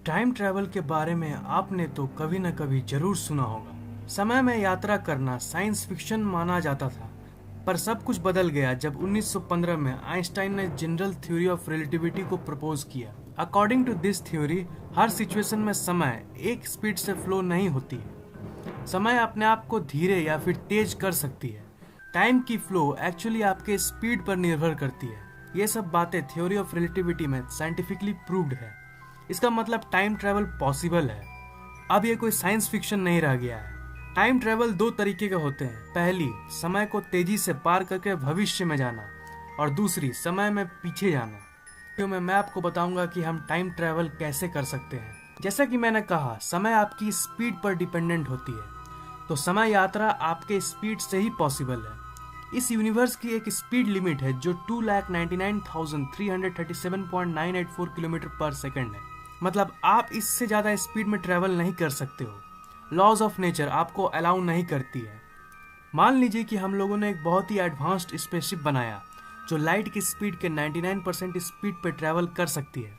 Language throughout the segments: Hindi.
टाइम ट्रैवल के बारे में आपने तो कभी न कभी जरूर सुना होगा। समय में यात्रा करना साइंस फिक्शन माना जाता था, पर सब कुछ बदल गया जब 1915 में आइंस्टाइन ने जनरल थ्योरी ऑफ रिलेटिविटी को प्रपोज किया। अकॉर्डिंग टू दिस थ्योरी, हर सिचुएशन में समय एक स्पीड से फ्लो नहीं होती है। समय अपने आप को धीरे या फिर तेज कर सकती है। टाइम की फ्लो एक्चुअली आपके स्पीड पर निर्भर करती है। ये सब बातें थ्योरी ऑफ रिलेटिविटी में साइंटिफिकली प्रूव्ड है। इसका मतलब टाइम ट्रैवल पॉसिबल है। अब ये कोई साइंस फिक्शन नहीं रह गया है। टाइम ट्रैवल दो तरीके के होते हैं। पहली, समय को तेजी से पार करके भविष्य में जाना, और दूसरी, समय में पीछे जाना। तो मैं आपको बताऊंगा कि हम टाइम ट्रैवल कैसे कर सकते हैं। जैसा कि मैंने कहा, समय आपकी स्पीड पर डिपेंडेंट होती है, तो समय यात्रा आपके स्पीड से ही पॉसिबल है। इस यूनिवर्स की एक स्पीड लिमिट है जो 2,99,337.984 किलोमीटर पर सेकंड है। मतलब आप इससे ज्यादा स्पीड में ट्रैवल नहीं कर सकते हो। लॉज ऑफ नेचर आपको अलाउ नहीं करती है। मान लीजिए कि हम लोगों ने एक बहुत ही एडवांस्ड स्पेसशिप बनाया जो लाइट की स्पीड के 99% स्पीड पर ट्रैवल कर सकती है।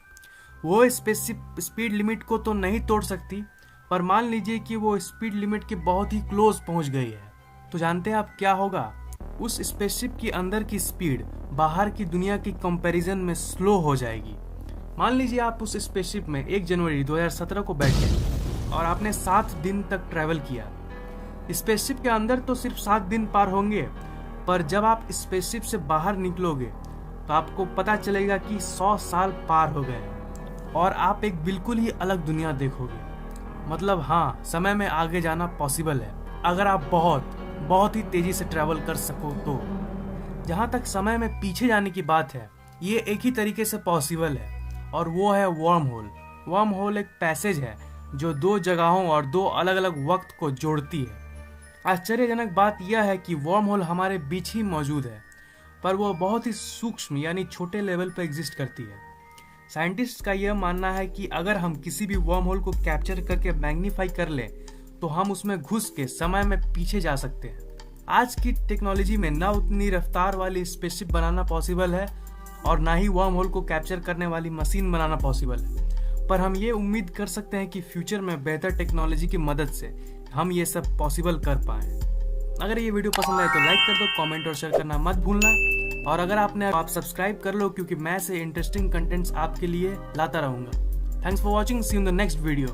वो स्पेसशिप स्पीड लिमिट को तो नहीं तोड़ सकती, पर मान लीजिए कि वो स्पीड लिमिट के बहुत ही क्लोज पहुंच गई है। तो जानते हैं आप क्या होगा? उस स्पेसशिप की अंदर की स्पीड बाहर की दुनिया की कंपैरिजन में स्लो हो जाएगी। मान लीजिए आप उस स्पेसशिप में 1 जनवरी 2017 को बैठे और आपने 7 दिन तक ट्रैवल किया। स्पेसशिप के अंदर तो सिर्फ 7 दिन पार होंगे, पर जब आप स्पेसशिप से बाहर निकलोगे तो आपको पता चलेगा कि 100 साल पार हो गए और आप एक बिल्कुल ही अलग दुनिया देखोगे। मतलब हाँ, समय में आगे जाना पॉसिबल है अगर आप बहुत ही तेजी से ट्रैवल कर सको तो। जहाँ तक समय में पीछे जाने की बात है, ये एक ही तरीके से पॉसिबल है, और वो है वर्म होल। वर्म होल एक पैसेज है जो 2 जगहों और 2 अलग अलग वक्त को जोड़ती है। आश्चर्यजनक बात यह है कि वर्म होल हमारे बीच ही मौजूद है, पर वो बहुत ही सूक्ष्म यानी छोटे लेवल पर एग्जिस्ट करती है। साइंटिस्ट का यह मानना है कि अगर हम किसी भी वर्म होल को कैप्चर करके मैग्नीफाई कर ले तो हम उसमें घुस के समय में पीछे जा सकते हैं। आज की टेक्नोलॉजी में ना उतनी रफ्तार वाली स्पेसशिप बनाना पॉसिबल है और ना ही वर्म होल को कैप्चर करने वाली मशीन बनाना पॉसिबल है, पर हम ये उम्मीद कर सकते हैं कि फ्यूचर में बेहतर टेक्नोलॉजी की मदद से हम ये सब पॉसिबल कर पाएं। अगर ये वीडियो पसंद आए तो लाइक कर दो, कमेंट और शेयर करना मत भूलना, और अगर आप सब्सक्राइब कर लो, क्योंकि मैं ऐसे इंटरेस्टिंग कंटेंट्स आपके लिए लाता रहूंगा। Thanks for watching, see you in the next video.